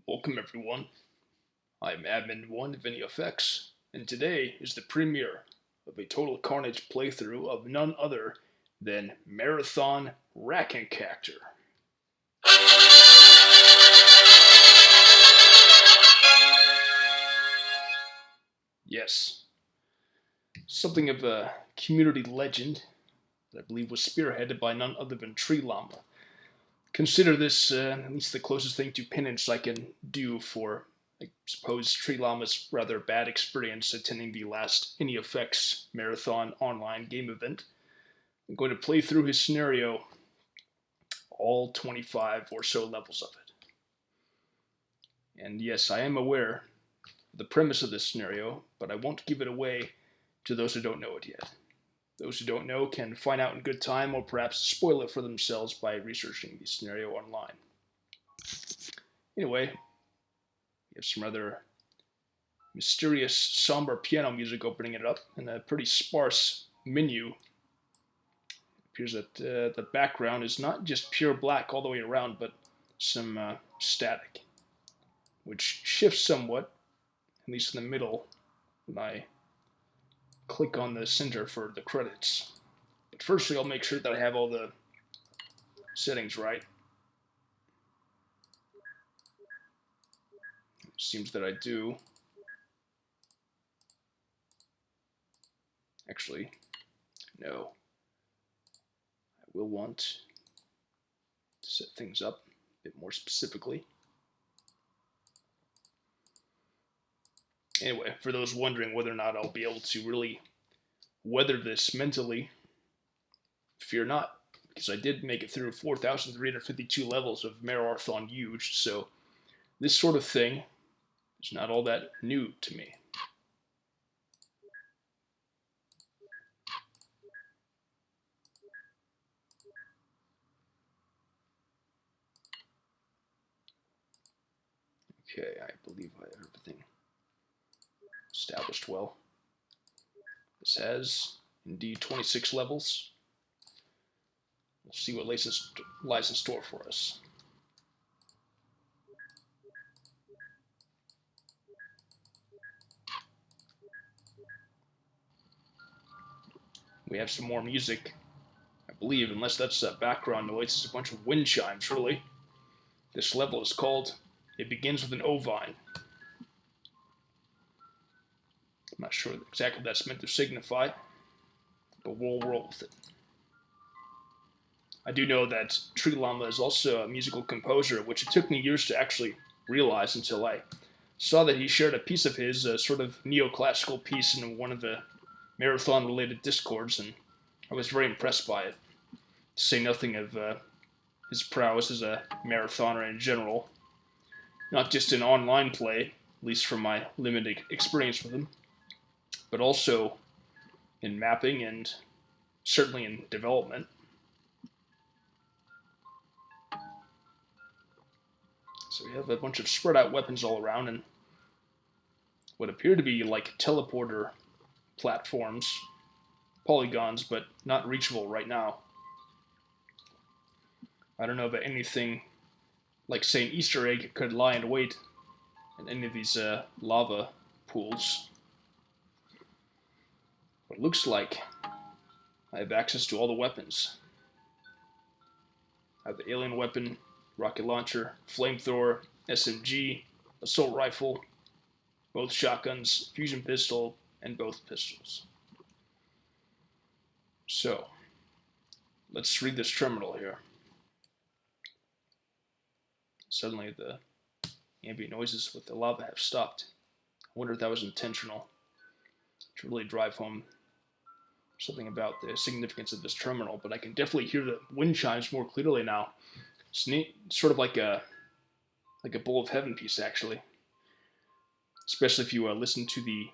Welcome everyone, I'm Admin1 of NEFX, and today is the premiere of a Total Carnage playthrough of none other than Marathon Rackencactor. Yes, something of a community legend that I believe was spearheaded by none other than Tree Llama. Consider this at least the closest thing to penance I can do for, I suppose, Tree Llama's rather bad experience attending the last NEFX Marathon online game event. I'm going to play through his scenario, all 25 or so levels of it. And yes, I am aware of the premise of this scenario, but I won't give it away to those who don't know it yet. Those who don't know can find out in good time or perhaps spoil it for themselves by researching the scenario online. Anyway, we have some rather mysterious, somber piano music opening it up, and a pretty sparse menu. It appears that the background is not just pure black all the way around, but some static, which shifts somewhat, at least in the middle, when I click on the center for the credits. But firstly, I'll make sure that I have all the settings right. It seems that I do. Actually, no. I will want to set things up a bit more specifically. Anyway, for those wondering whether or not I'll be able to really weather this mentally, fear not, because I did make it through 4,352 levels of Marathon Huge, so this sort of thing is not all that new to me. Okay, I believe I have everything established well. This has indeed 26 levels. We'll see what lies in store for us. We have some more music, I believe, unless that's background noise. It's a bunch of wind chimes, really. This level is called It Begins with an Ovine. I'm not sure exactly what that's meant to signify, but we'll roll with it. I do know that Tree Llama is also a musical composer, which it took me years to actually realize until I saw that he shared a piece of his, a sort of neoclassical piece, in one of the marathon-related discords, and I was very impressed by it. To say nothing of his prowess as a marathoner in general, not just in online play, at least from my limited experience with him, but also in mapping and certainly in development. So we have a bunch of spread out weapons all around and what appear to be like teleporter platforms, polygons, but not reachable right now. I don't know if anything like, say, an Easter egg could lie in wait in any of these lava pools. But it looks like I have access to all the weapons. I have the alien weapon, rocket launcher, flamethrower, SMG, assault rifle, both shotguns, fusion pistol, and both pistols. So, let's read this terminal here. Suddenly the ambient noises with the lava have stopped. I wonder if that was intentional to really drive home something about the significance of this terminal, but I can definitely hear the wind chimes more clearly now. It's neat, sort of like a Bowl of Heaven piece, actually. Especially if you listen to the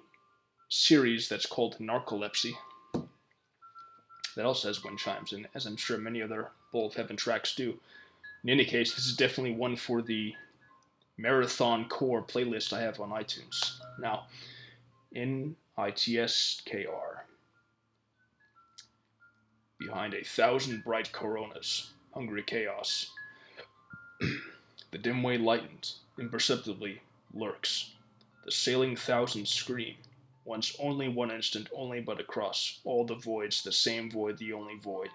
series that's called Narcolepsy. That also has wind chimes, and as I'm sure many other Bowl of Heaven tracks do. In any case, this is definitely one for the Marathon Core playlist I have on iTunes. Now, NITSKR. Behind 1,000 bright coronas, hungry chaos. The dim way lightened imperceptibly lurks. The sailing thousands scream, once only one instant only, but across all the voids, the same void, the only void.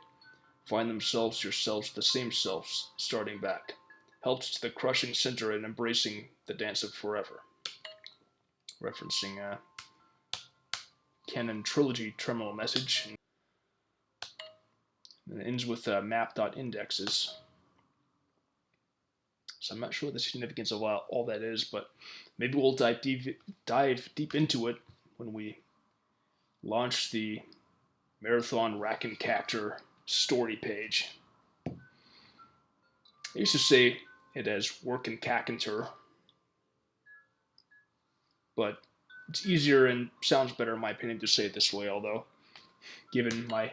Find themselves yourselves the same selves, starting back, helped to the crushing center and embracing the dance of forever. Referencing Canon Trilogy terminal message. And it ends with map.indexes. So I'm not sure what the significance of all that is, but maybe we'll dive deep into it when we launch the Marathon Rack and Cactor story page. I used to say it as work and cackanter, but it's easier and sounds better in my opinion to say it this way, although given my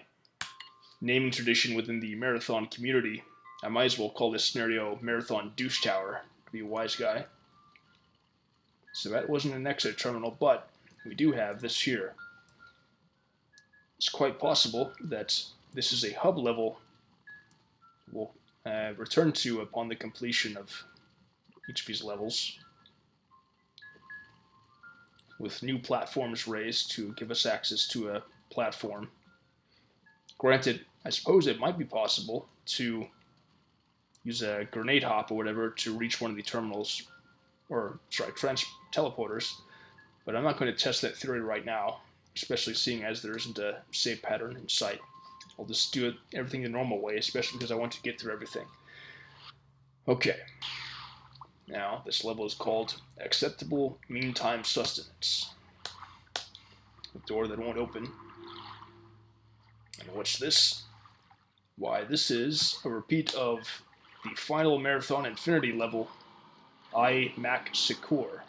naming tradition within the marathon community, I might as well call this scenario Marathon Douche Tower to be a wise guy. So that wasn't an exit terminal, but we do have this here. It's quite possible that this is a hub level we'll return to upon the completion of each of these levels, with new platforms raised to give us access to a platform. Granted, I suppose it might be possible to use a grenade hop or whatever to reach one of the terminals, or sorry, teleporters, but I'm not going to test that theory right now, especially seeing as there isn't a save pattern in sight. I'll just do everything the normal way, especially because I want to get through everything. Okay. Now, this level is called Acceptable Meantime Sustenance. A door that won't open. And what's this? Why, this is a repeat of the final Marathon Infinity level, I Mac Secor.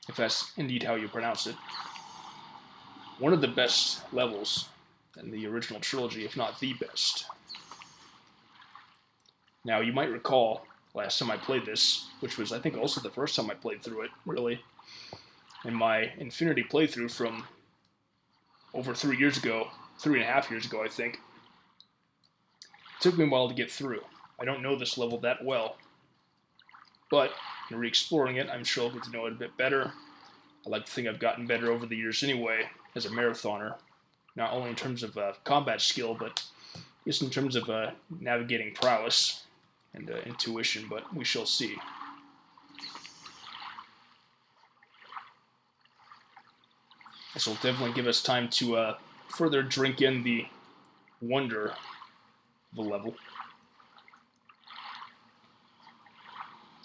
If that's indeed how you pronounce it. One of the best levels in the original trilogy, if not the best. Now, you might recall last time I played this, which was I think also the first time I played through it, really, in my Infinity playthrough from over 3 years ago, 3.5 years ago, I think. It took me a while to get through. I don't know this level that well, but in re-exploring it, I'm sure I'll get to know it a bit better. I like to think I've gotten better over the years anyway, as a marathoner, not only in terms of combat skill, but just in terms of navigating prowess and intuition, but we shall see. This will definitely give us time to further drink in the wonder of the level.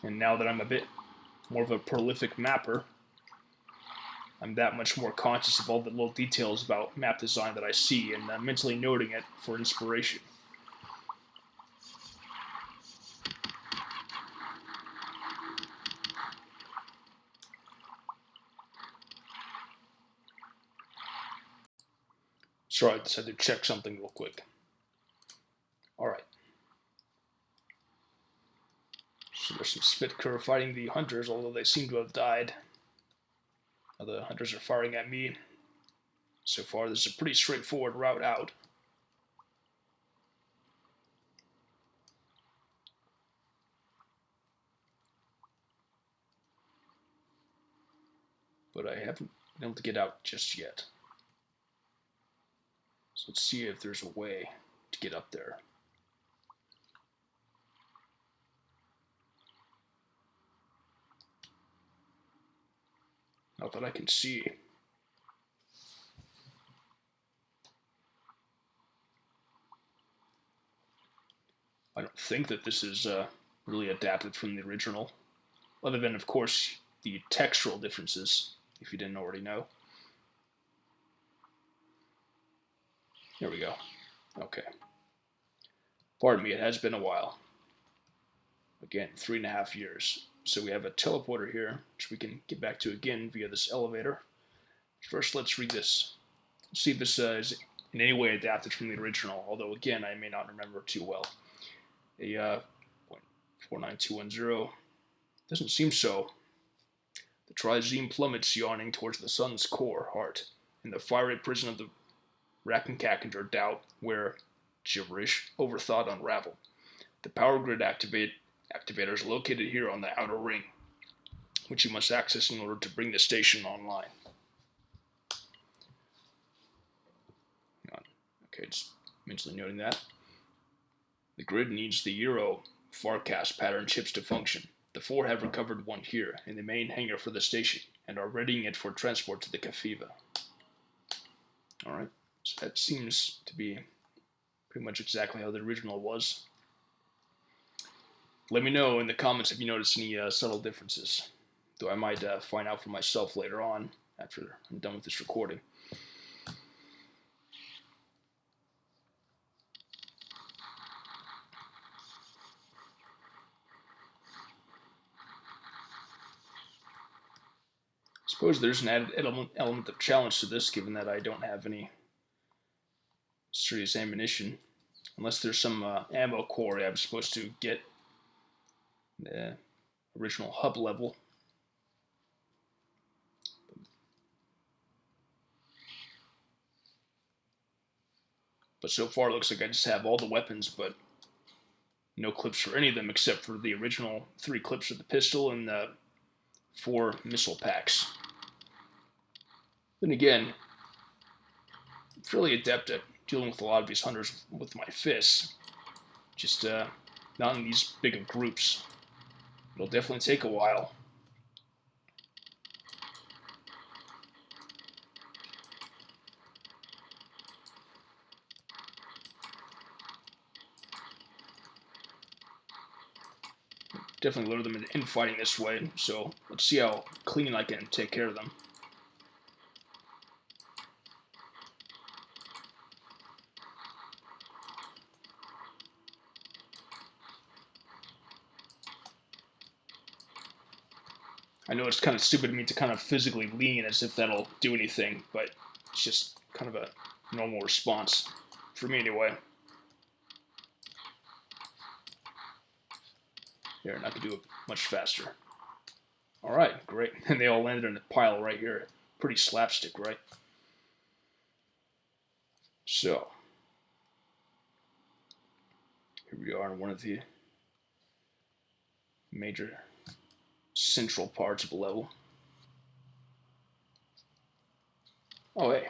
And now that I'm a bit more of a prolific mapper, I'm that much more conscious of all the little details about map design that I see and mentally noting it for inspiration. Sorry, I just had to check something real quick. Alright. So there's some Spitker fighting the hunters, although they seem to have died. Now the hunters are firing at me. So far, this is a pretty straightforward route out. But I haven't been able to get out just yet. So let's see if there's a way to get up there. Not that I can see. I don't think that this is really adapted from the original, other than, of course, the textural differences, if you didn't already know. There we go. Okay. Pardon me, it has been a while. Again, 3.5 years. So we have a teleporter here, which we can get back to again via this elevator. First, let's read this. See if this is in any way adapted from the original, although again, I may not remember too well. A 49210. Doesn't seem so. The trizeme plummets yawning towards the sun's core, heart, in the fiery prison of the Rakenkackender doubt, where gibberish, overthought, unravel. The power grid activate activator is located here on the outer ring, which you must access in order to bring the station online. Okay, just mentally noting that. The grid needs the Euro forecast pattern chips to function. The 4 have recovered one here in the main hangar for the station and are readying it for transport to the Cafiva. Alright, so that seems to be pretty much exactly how the original was. Let me know in the comments if you notice any subtle differences, though I might find out for myself later on after I'm done with this recording. I suppose there's an added element of challenge to this, given that I don't have any serious ammunition, unless there's some ammo core I'm supposed to get the original hub level. But so far it looks like I just have all the weapons, but no clips for any of them except for the original 3 clips for the pistol and the 4 missile packs. Then again, I'm fairly adept at dealing with a lot of these hunters with my fists, just not in these big of groups. It'll definitely take a while. Definitely lure them in fighting this way, so let's see how clean I can take care of them. I know it's kind of stupid of me to kind of physically lean as if that'll do anything, but it's just kind of a normal response, for me anyway. There, and I can do it much faster. Alright, great. And they all landed in a pile right here. Pretty slapstick, right? So, here we are in one of the major central parts of the level. Oh, hey.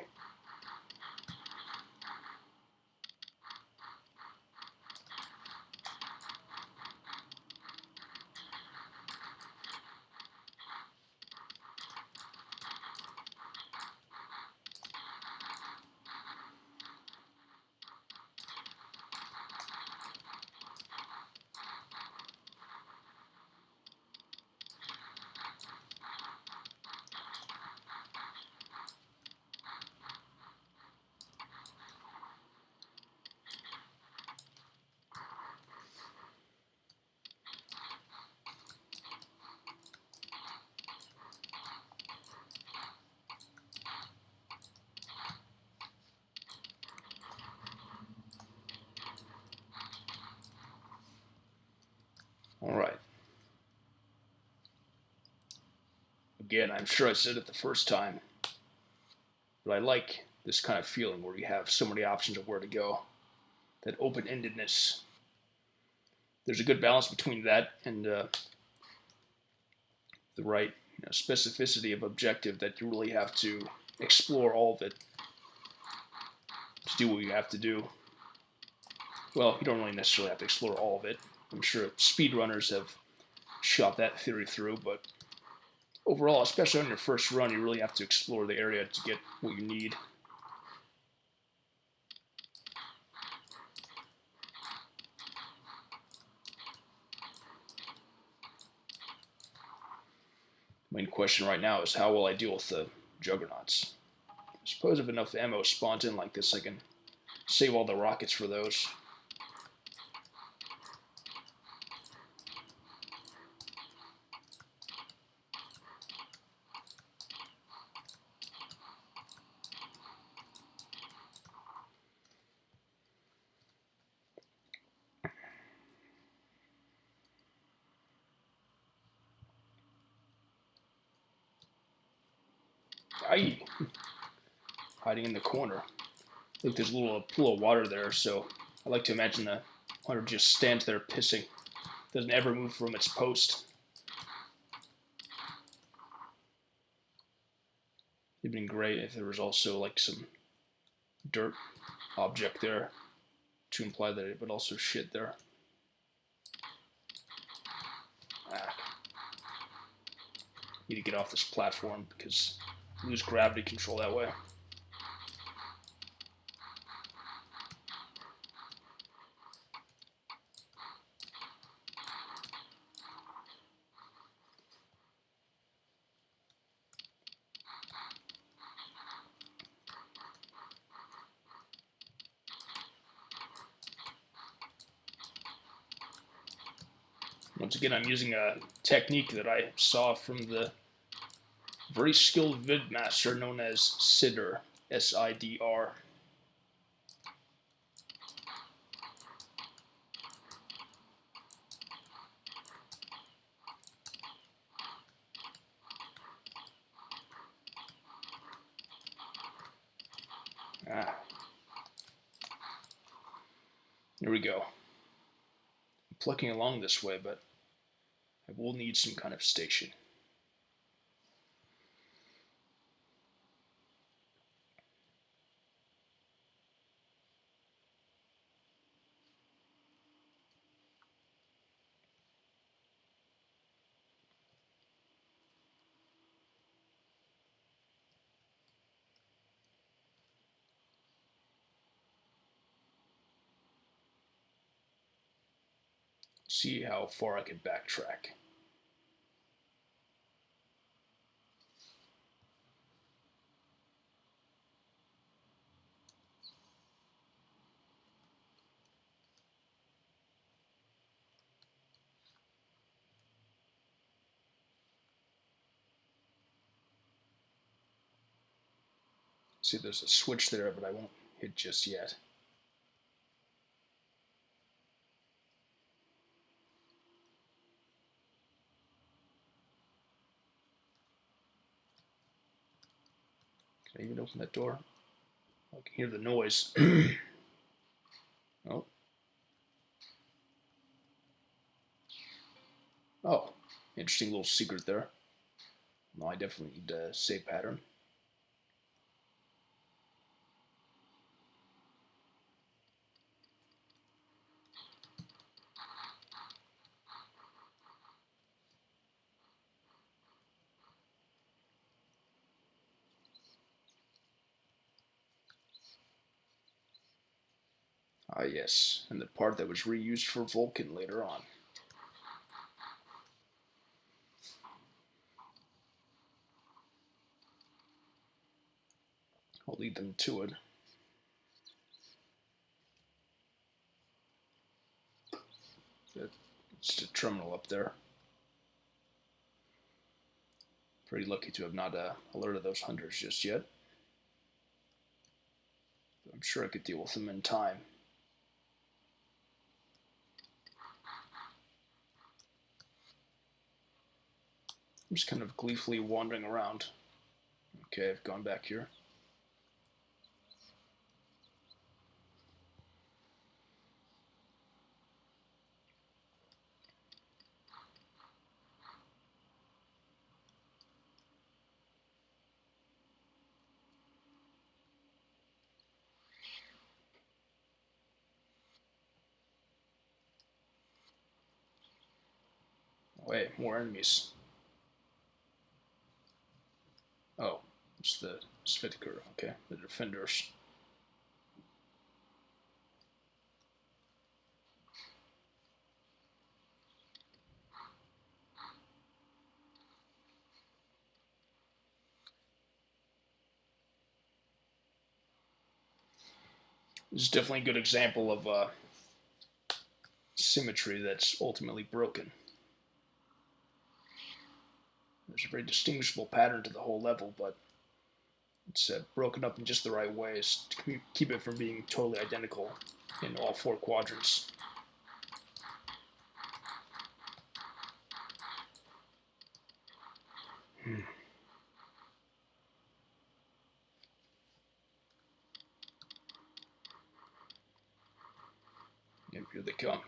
Alright. Again, I'm sure I said it the first time, but I like this kind of feeling where you have so many options of where to go. That open-endedness. There's a good balance between that and the right specificity of objective that you really have to explore all of it to do what you have to do. Well, you don't really necessarily have to explore all of it. I'm sure speedrunners have shot that theory through, but overall, especially on your first run, you really have to explore the area to get what you need. The main question right now is how will I deal with the juggernauts? I suppose if enough ammo spawns in like this, I can save all the rockets for those. Aye. Hiding in the corner. Look, there's a little pool of water there, so I like to imagine the hunter just stands there pissing. doesn't ever move from its post. It'd been great if there was also like some dirt object there to imply that it would also shit there. Need to get off this platform because I lose gravity control that way. Once again, I'm using a technique that I saw from the very skilled vidmaster known as Sidr, S-I-D-R. Here we go. I'm plucking along this way, but I will need some kind of station. See how far I can backtrack. See, there's a switch there, but I won't hit just yet. Can I even open that door? I can hear the noise. Oh. Oh, interesting little secret there. No, I definitely need a save pattern. Ah, yes, and the part that was reused for Vulcan later on. I'll lead them to it. It's the terminal up there. Pretty lucky to have not alerted those hunters just yet. I'm sure I could deal with them in time. I'm just kind of gleefully wandering around. Okay, I've gone back here. Oh, hey, more enemies. Oh, it's the Svitker, okay, the defenders. This is definitely a good example of symmetry that's ultimately broken. There's a very distinguishable pattern to the whole level, but it's broken up in just the right ways to keep it from being totally identical in all four quadrants. Yep, here they come.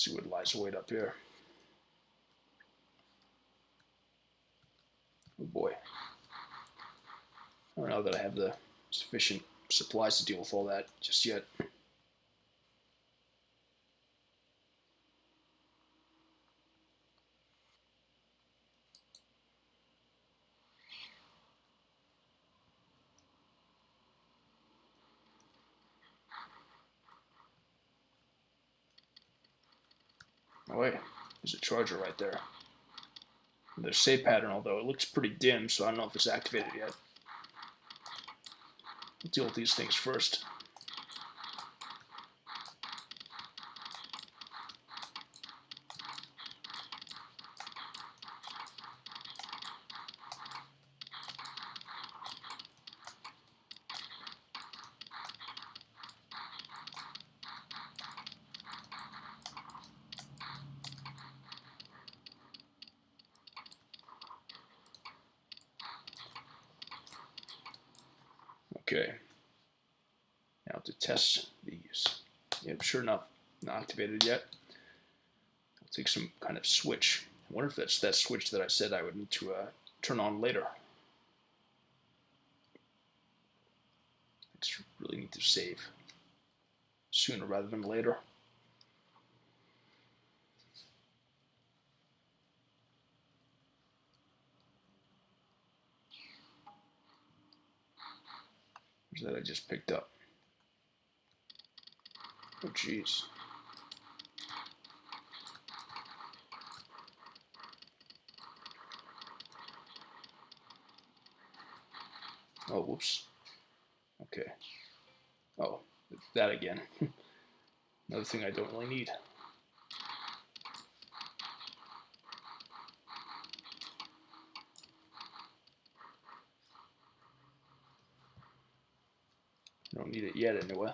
see what lies await up here. Oh boy. I don't know that I have the sufficient supplies to deal with all that just yet. Oh wait, there's a charger right there. There's a save pattern, although it looks pretty dim, so I don't know if it's activated yet. We'll deal with these things first. Okay. Now to test these. Yep, sure enough, not activated yet. I'll take some kind of switch. I wonder if that's that switch that I said I would need to turn on later. I just really need to save sooner rather than later. Where's that I just picked up? Oh, jeez. Oh, whoops. Okay. Oh, that again. Another thing I don't really need. I don't need it yet anyway.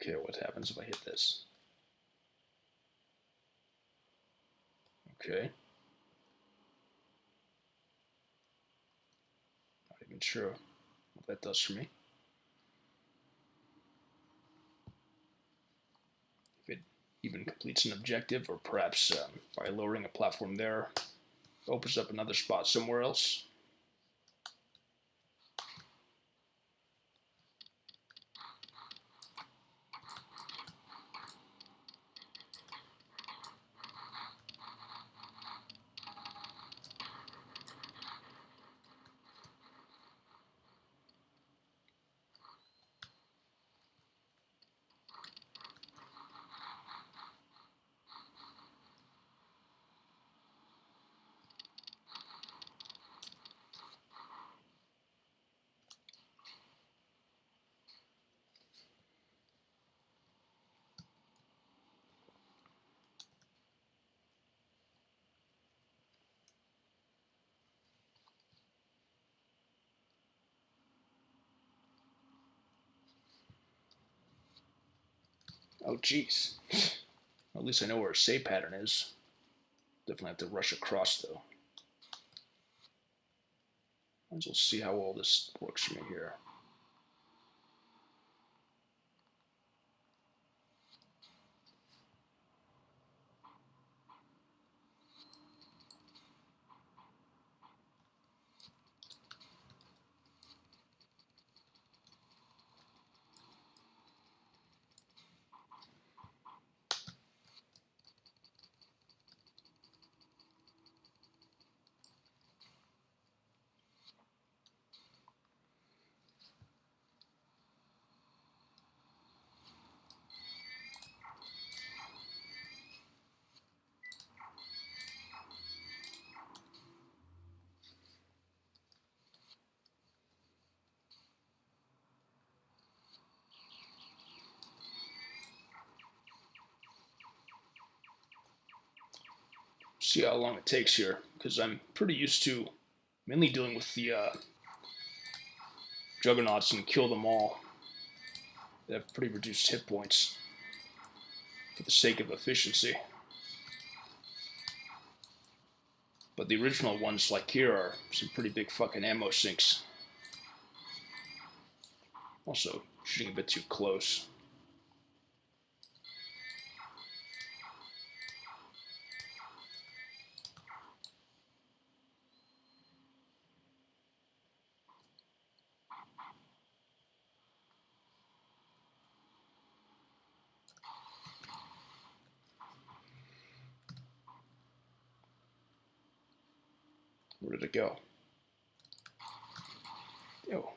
Okay, what happens if I hit this? Okay. Not even sure what that does for me. If it even completes an objective, or perhaps by lowering a platform there, opens up another spot somewhere else. Oh, jeez. At least I know where a save pattern is. Definitely have to rush across, though. Might as well see how all this works for me here. See how long it takes here, because I'm pretty used to mainly dealing with the juggernauts and kill them all. They have pretty reduced hit points for the sake of efficiency. But the original ones like here are some pretty big fucking ammo sinks. Also, shooting a bit too close. Where did it go? Oh.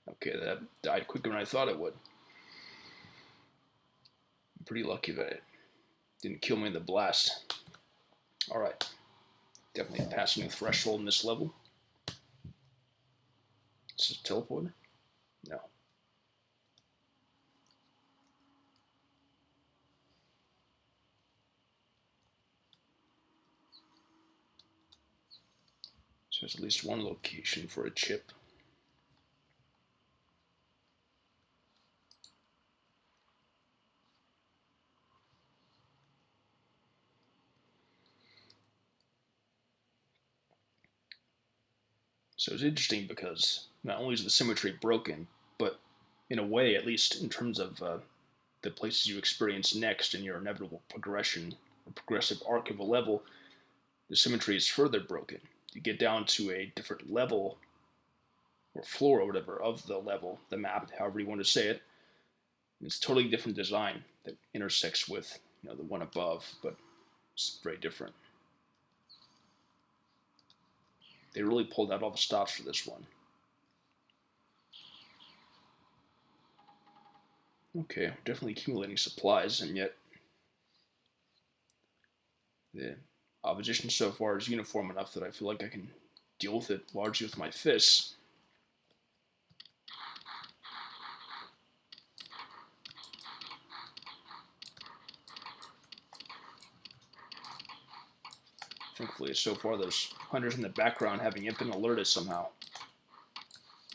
Okay, that died quicker than I thought it would. I'm pretty lucky that it didn't kill me in the blast. Alright. Definitely passing the threshold in this level. Is this a teleporter? No. So there's at least one location for a chip. So it's interesting because not only is the symmetry broken, but in a way, at least in terms of the places you experience next in your inevitable progression or progressive arc of a level, the symmetry is further broken. You get down to a different level or floor or whatever of the level, the map, however you want to say it. It's a totally different design that intersects with the one above, but it's very different. They really pulled out all the stops for this one. Okay, definitely accumulating supplies, and yet the opposition so far is uniform enough that I feel like I can deal with it largely with my fists. Thankfully, so far, those hunters in the background haven't yet been alerted somehow.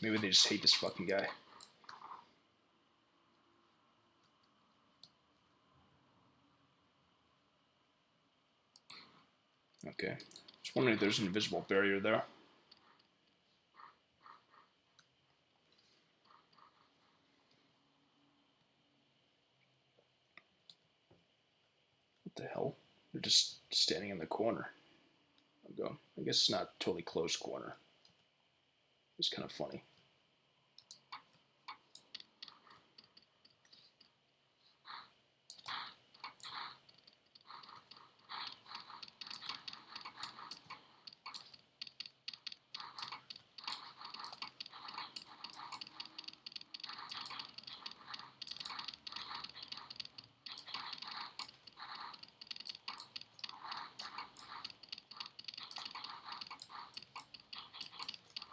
Maybe they just hate this fucking guy. Okay. Just wondering if there's an invisible barrier there. What the hell? They're just standing in the corner. I'll go. I guess it's not totally closed corner. It's kind of funny.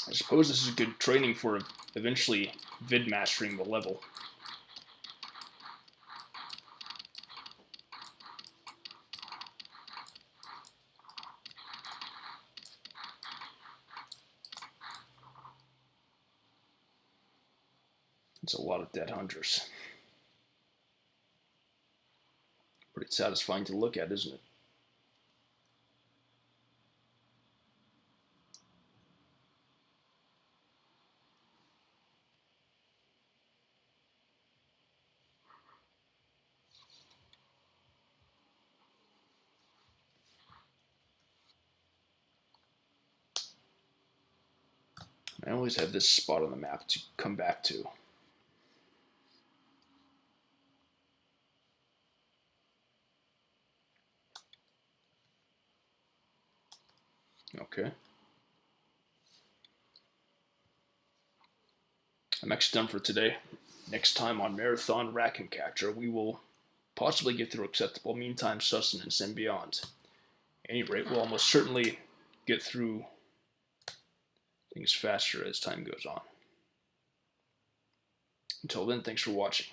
I suppose this is good training for eventually vid mastering the level. It's a lot of dead hunters. Pretty satisfying to look at, isn't it? I always have this spot on the map to come back to. Okay. I'm actually done for today. Next time on Marathon Rack and Capture, we will possibly get through acceptable meantime sustenance and beyond. At any rate, we'll almost certainly get through things faster as time goes on. Until then, thanks for watching.